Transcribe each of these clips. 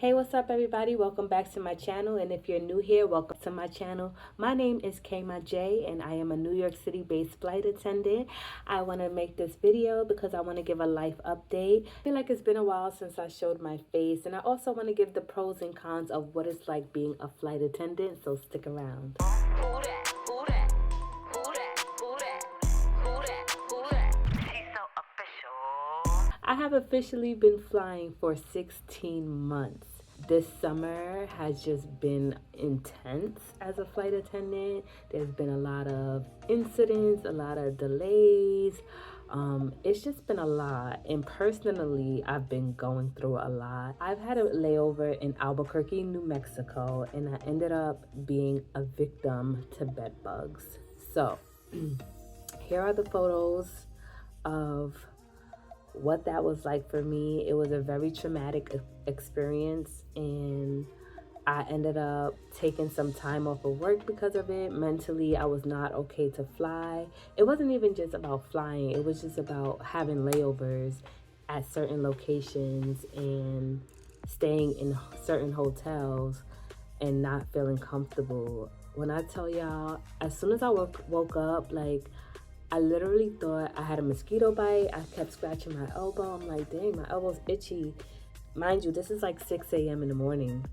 Hey, what's up everybody? Welcome back to my channel, and if you're new here, welcome to my channel. My name is Kayma J and I am a New York City based flight attendant. I want to make this video because I want to give a life update. I feel like it's been a while since I showed my face, and I also want to give the pros and cons of what it's like being a flight attendant, so stick around. I have officially been flying for 16 months. This summer has just been intense as a flight attendant. There's been a lot of incidents, a lot of delays. It's just been a lot. And personally, I've been going through a lot. I've had a layover in Albuquerque, New Mexico, and I ended up being a victim to bed bugs. So here are the photos of what that was like for me. It was a very traumatic experience, and I ended up taking some time off of work because of it. Mentally, I was not okay to fly. It wasn't even just about flying. It was just about having layovers at certain locations and staying in certain hotels and not feeling comfortable. When I tell y'all, as soon as I woke up, like, I literally thought I had a mosquito bite. I kept scratching my elbow. I'm like, dang, my elbow's itchy. Mind you, this is like 6 a.m. in the morning.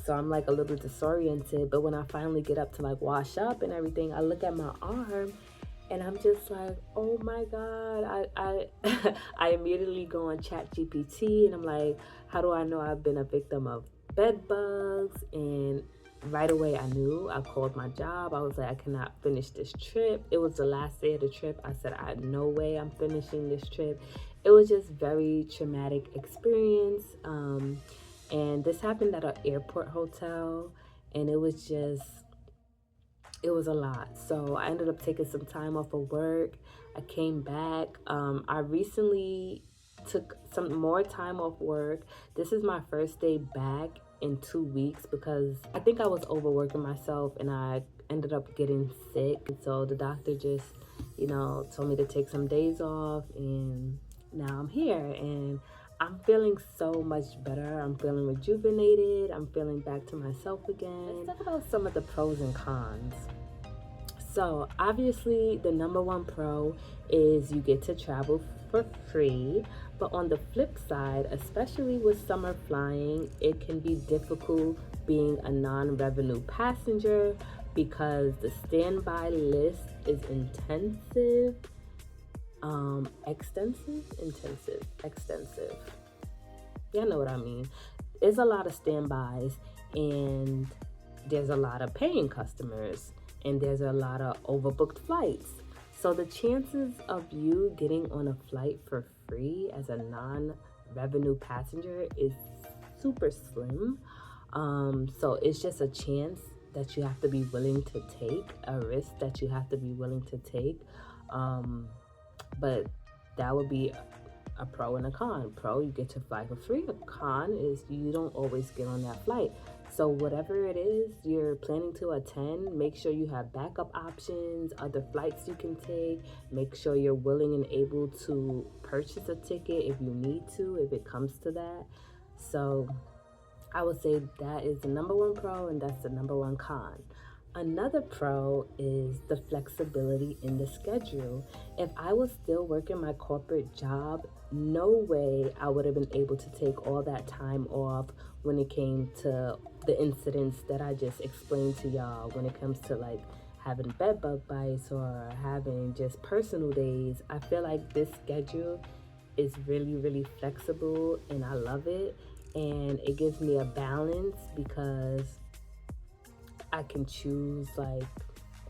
So I'm like a little disoriented. But when I finally get up to like wash up and everything, I look at my arm and I'm just like, oh my God. I immediately go on ChatGPT and I'm like, how do I know I've been a victim of bed bugs? And right away I knew. I called my job. I was like, I cannot finish this trip. It was the last day of the trip. I said, I had no way I'm finishing this trip. It was just very traumatic experience. And this happened at an airport hotel, and it was a lot. So I ended up taking some time off of work. I came back. I recently took some more time off work. This is my first day back in 2 weeks because I think I was overworking myself and I ended up getting sick. So the doctor just, told me to take some days off, and now I'm here and I'm feeling so much better. I'm feeling rejuvenated. I'm feeling back to myself again. Let's talk about some of the pros and cons. So obviously the number one pro is you get to travel for free, but on the flip side, especially with summer flying, it can be difficult being a non-revenue passenger because the standby list is extensive. Y'all know what I mean. There's a lot of standbys, and there's a lot of paying customers, and there's a lot of overbooked flights. So the chances of you getting on a flight for free as a non-revenue passenger is super slim. So it's just a chance that you have to be willing to take, a risk that you have to be willing to take. But that would be a pro and a con. Pro, you get to fly for free. A con is you don't always get on that flight. So whatever it is you're planning to attend, make sure you have backup options, other flights you can take. Make sure you're willing and able to purchase a ticket if you need to, if it comes to that. So I would say that is the number one pro, and that's the number one con. Another pro is the flexibility in the schedule. If I was still working my corporate job, no way I would have been able to take all that time off when it came to the incidents that I just explained to y'all. When it comes to like having bed bug bites or having just personal days, I feel like this schedule is really, really flexible, and I love it. And it gives me a balance because I can choose like,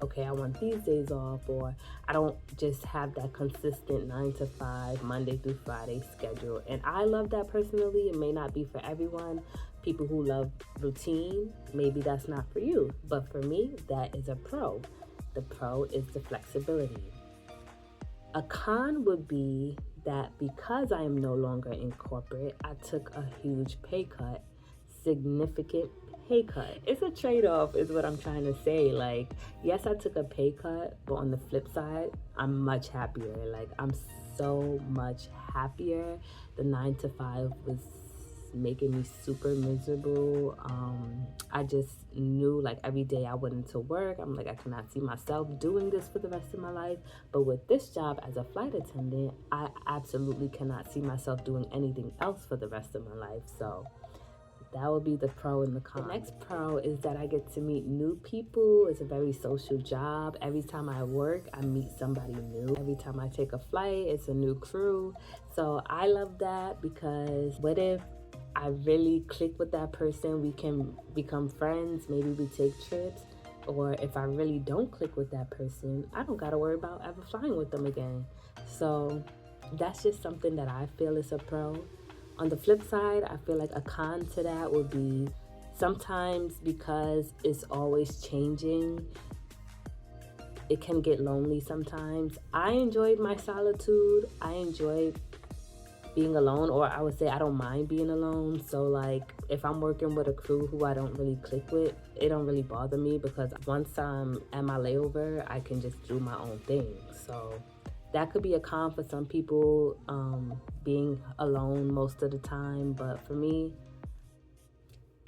okay, I want these days off, or I don't just have that consistent 9 to 5 Monday through Friday schedule. And I love that personally. It may not be for everyone. People who love routine, maybe that's not for you, but for me, that is a pro. The pro is the flexibility. A con would be that because I am no longer in corporate, I took a huge pay cut, significant pay cut. It's a trade-off is what I'm trying to say. Like, yes, I took a pay cut, but on the flip side, I'm much happier. Like, I'm so much happier. The 9 to 5 was making me super miserable. I just knew like every day I went into work, I'm like, I cannot see myself doing this for the rest of my life. But with this job as a flight attendant, I absolutely cannot see myself doing anything else for the rest of my life. So that would be the pro and the con. The next pro is that I get to meet new people. It's a very social job. Every time I work, I meet somebody new. Every time I take a flight, it's a new crew. So I love that, because what if I really click with that person? We can become friends. Maybe we take trips. Or if I really don't click with that person, I don't got to worry about ever flying with them again. So that's just something that I feel is a pro. On the flip side, I feel like a con to that would be sometimes, because it's always changing, it can get lonely sometimes. I enjoyed my solitude. I enjoyed being alone, or I would say I don't mind being alone. So like if I'm working with a crew who I don't really click with, it don't really bother me, because once I'm at my layover, I can just do my own thing. So that could be a con for some people, being alone most of the time. But for me,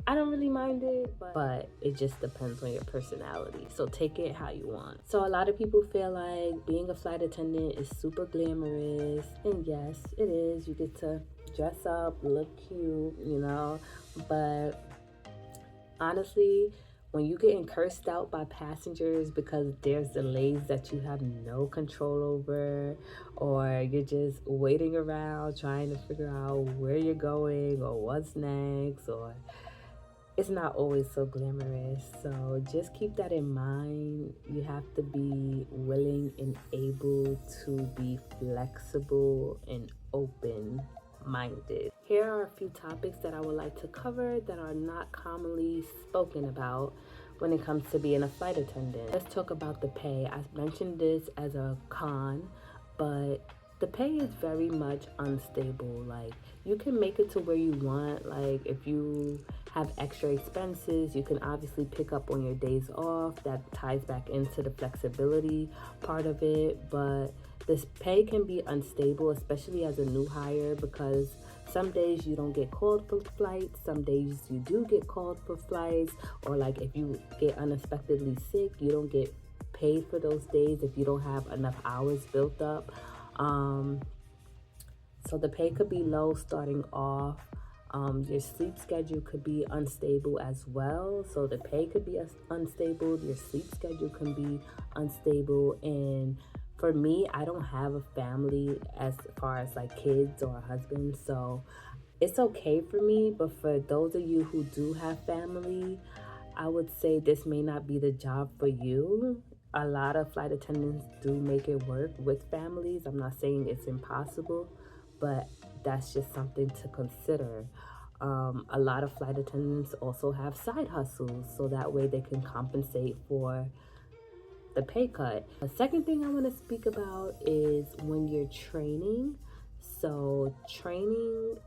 I don't really mind it, but it just depends on your personality. So take it how you want. So a lot of people feel like being a flight attendant is super glamorous. And yes, it is. You get to dress up, look cute, you know. But honestly, when you getting cursed out by passengers because there's delays that you have no control over, or you're just waiting around trying to figure out where you're going or what's next, or it's not always so glamorous. So just keep that in mind. You have to be willing and able to be flexible and open-minded. Here are a few topics that I would like to cover that are not commonly spoken about when it comes to being a flight attendant. Let's talk about the pay. I mentioned this as a con, but the pay is very much unstable. Like, you can make it to where you want. Like, if you have extra expenses, you can obviously pick up on your days off. That ties back into the flexibility part of it. But this pay can be unstable, especially as a new hire, because some days you don't get called for flights, some days you do get called for flights, or like if you get unexpectedly sick, you don't get paid for those days if you don't have enough hours built up. So the pay could be low starting off. Your sleep schedule could be unstable as well. So the pay could be unstable, your sleep schedule can be unstable. And for me, I don't have a family as far as like kids or a husband, so it's okay for me. But for those of you who do have family, I would say this may not be the job for you. A lot of flight attendants do make it work with families. I'm not saying it's impossible, but that's just something to consider. A lot of flight attendants also have side hustles, so that way they can compensate for the pay cut. The second thing I want to speak about is when you're training. So training,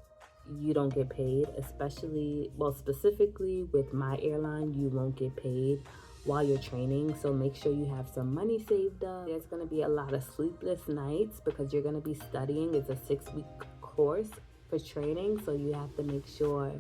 you don't get paid, especially, well, specifically with my airline, you won't get paid while you're training. So make sure you have some money saved up. There's going to be a lot of sleepless nights because you're going to be studying. It's a 6-week course for training, so you have to make sure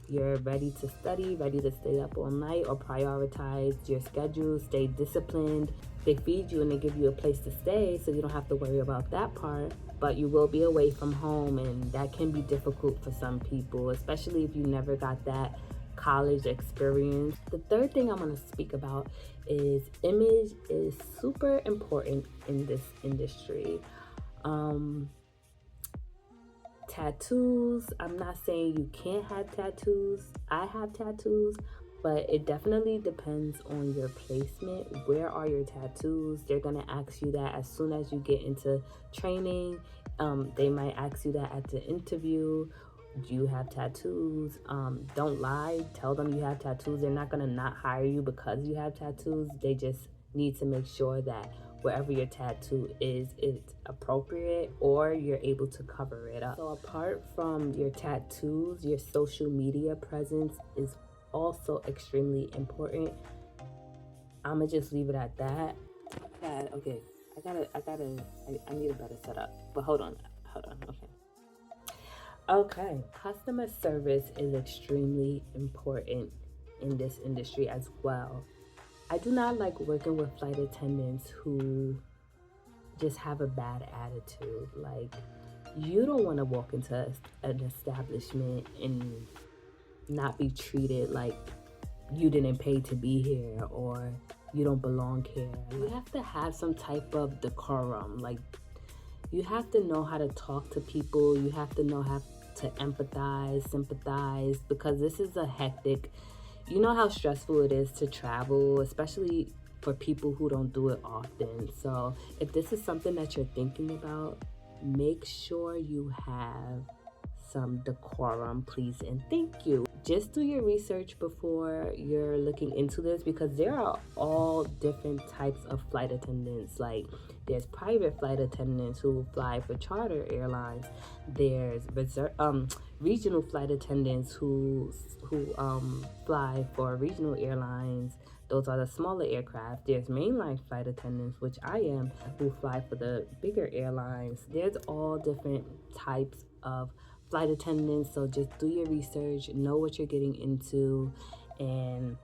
you're ready to study, ready to stay up all night, or prioritize your schedule, stay disciplined. They feed you and they give you a place to stay, so you don't have to worry about that part. But you will be away from home, and that can be difficult for some people, especially if you never got that college experience. The third thing I'm going to speak about is image is super important in this industry. Tattoos, I'm not saying you can't have tattoos. I have tattoos, but it definitely depends on your placement. Where are your tattoos? They're gonna ask you that as soon as you get into training. They might ask you that at the interview. Do you have tattoos? Don't lie, tell them you have tattoos. They're not gonna not hire you because you have tattoos. They just need to make sure that wherever your tattoo is, it's appropriate, or you're able to cover it up. So apart from your tattoos, your social media presence is also extremely important. I'ma just leave it at that. Okay, I need a better setup, but hold on, okay. Okay, customer service is extremely important in this industry as well. I do not like working with flight attendants who just have a bad attitude. Like, you don't want to walk into an establishment and not be treated like you didn't pay to be here or you don't belong here. You have to have some type of decorum. Like, you have to know how to talk to people. You have to know how to empathize, sympathize, because this is a hectic, you know how stressful it is to travel, especially for people who don't do it often. So if this is something that you're thinking about, make sure you have some decorum, please and thank you. Just do your research before you're looking into this, because there are all different types of flight attendants. Like, there's private flight attendants who fly for charter airlines. There's regional flight attendants who fly for regional airlines. Those are the smaller aircraft. There's mainline flight attendants, which I am, who fly for the bigger airlines. There's all different types of flight attendants, so just do your research, know what you're getting into, and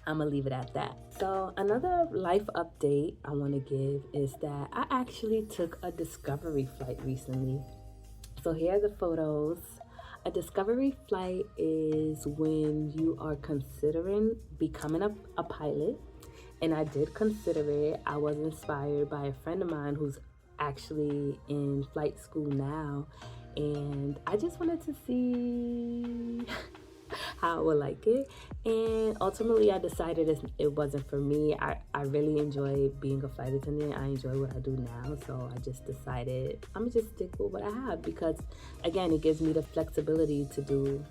I'm gonna leave it at that. So another life update I want to give is that I actually took a discovery flight recently. So here are the photos. A discovery flight is when you are considering becoming a pilot, and I did consider it. I was inspired by a friend of mine who's actually in flight school now, and I just wanted to see how I would like it. And ultimately I decided it wasn't for me. I really enjoy being a flight attendant. I enjoy what I do now, so I just decided I'm gonna just stick with what I have, because again, it gives me the flexibility to do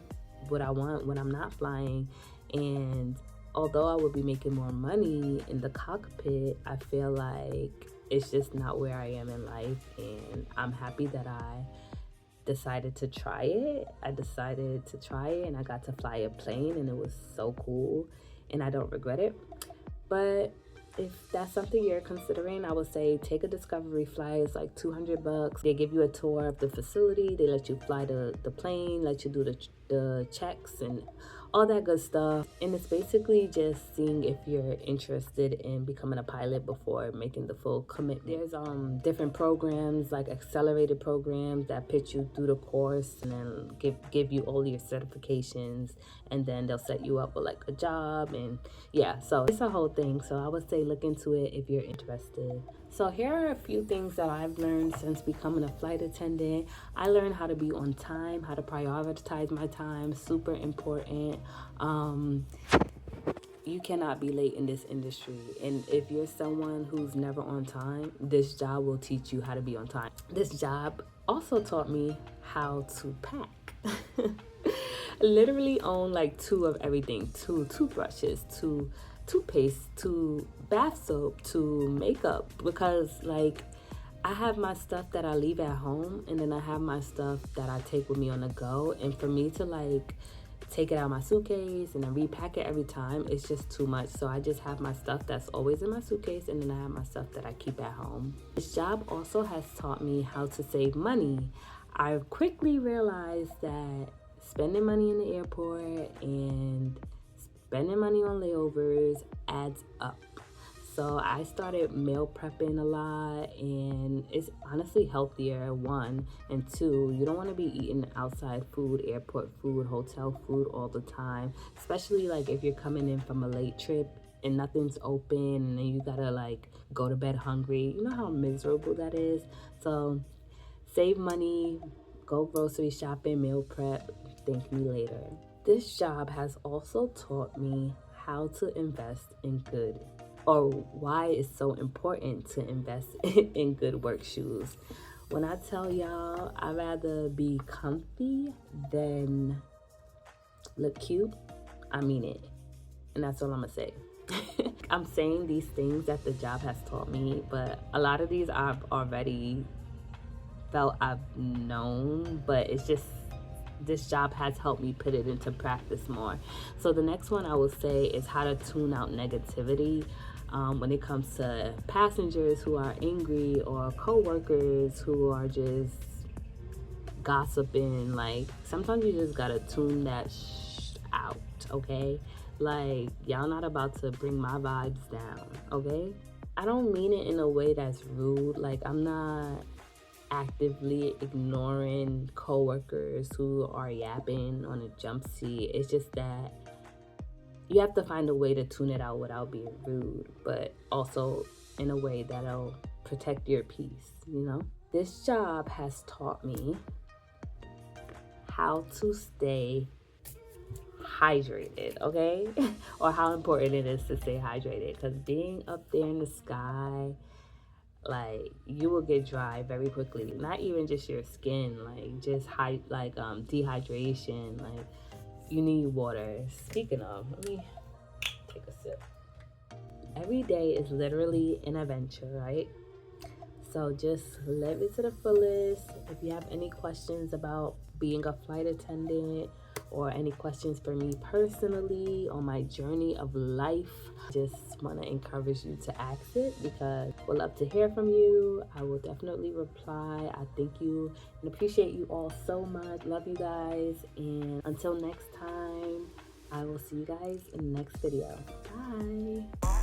what I want when I'm not flying. And although I would be making more money in the cockpit, I feel like it's just not where I am in life, and I'm happy that I decided to try it. I decided to try it, and I got to fly a plane, and it was so cool, and I don't regret it. But if that's something you're considering, I would say take a discovery flight. It's like $200. They give you a tour of the facility. They let you fly the plane, let you do the checks and all that good stuff. And it's basically just seeing if you're interested in becoming a pilot before making the full commitment. There's different programs, like accelerated programs, that put you through the course and then give you all your certifications, and then they'll set you up with like a job. And yeah, so it's a whole thing. So I would say look into it if you're interested. So here are a few things that I've learned since becoming a flight attendant. I learned how to be on time, how to prioritize my time, super important. You cannot be late in this industry. And if you're someone who's never on time, this job will teach you how to be on time. This job also taught me how to pack. Literally own like 2 of everything, 2 toothbrushes, 2 toothpaste, 2 bath soap, 2 makeup, because like I have my stuff that I leave at home, and then I have my stuff that I take with me on the go. And for me to like take it out of my suitcase and then repack it every time, it's just too much. So I just have my stuff that's always in my suitcase, and then I have my stuff that I keep at home. This job also has taught me how to save money. I quickly realized that spending money in the airport and spending money on layovers adds up. So I started meal prepping a lot, and it's honestly healthier, 1, and 2, you don't want to be eating outside food, airport food, hotel food all the time, especially like if you're coming in from a late trip and nothing's open, and then you gotta like go to bed hungry. You know how miserable that is? So save money, go grocery shopping, meal prep, thank me later. This job has also taught me how to invest in good, or why it's so important to invest in good work shoes. When I tell y'all, I'd rather be comfy than look cute, I mean it. And that's all I'm gonna say. I'm saying these things that the job has taught me, but a lot of these I've already felt I've known, but it's just this job has helped me put it into practice more. So the next one I will say is how to tune out negativity when it comes to passengers who are angry, or co-workers who are just gossiping. Like, sometimes you just gotta tune that out, okay? Like, y'all not about to bring my vibes down, okay? I don't mean it in a way that's rude. Like, I'm not actively ignoring coworkers who are yapping on a jump seat. It's just that you have to find a way to tune it out without being rude, but also in a way that'll protect your peace, you know? This job has taught me how to stay hydrated, okay? Or how important it is to stay hydrated, because being up there in the sky, like, you will get dry very quickly. Not even just your skin, like just dehydration. Like, you need water. Speaking of, let me take a sip. Every day is literally an adventure, right? So just live it to the fullest. If you have any questions about being a flight attendant, or any questions for me personally on my journey of life, just want to encourage you to ask it, because we'd love to hear from you. I will definitely reply. I thank you and appreciate you all so much. Love you guys, and until next time, I will see you guys in the next video. Bye.